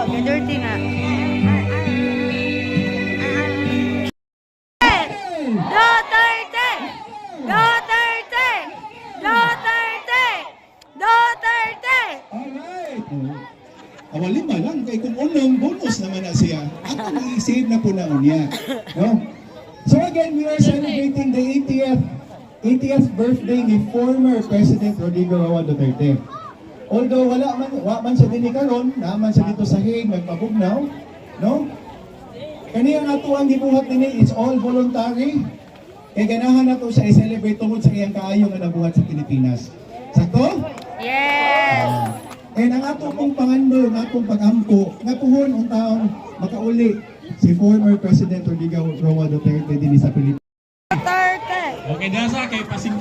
Wa, dirty nga. Duterte! Duterte! Duterte! Duterte! Alright. Awalin ba lang kay kung unong bonus naman na siya. Ako i-save na po na niya. No? So again, we are celebrating the 80th birthday ni former President Rodrigo Roa Duterte. Although wala man sa dini karon, naman sa dito sa Hague nagpabugnaw, no? Kani ang ato ang gibuhat nini, it's all voluntary. Kaya ganahan na to sa i-celebrate tungod sa iyang kaayo nga nabuhat sa Pilipinas. Sakto? Yes! And ang ato pong pangando, ang atong pag-ampo, nga puhon ang taong makauli si former President Rodrigo Roa Duterte din sa Pilipinas. Duterte! Okay, nasa kay pasing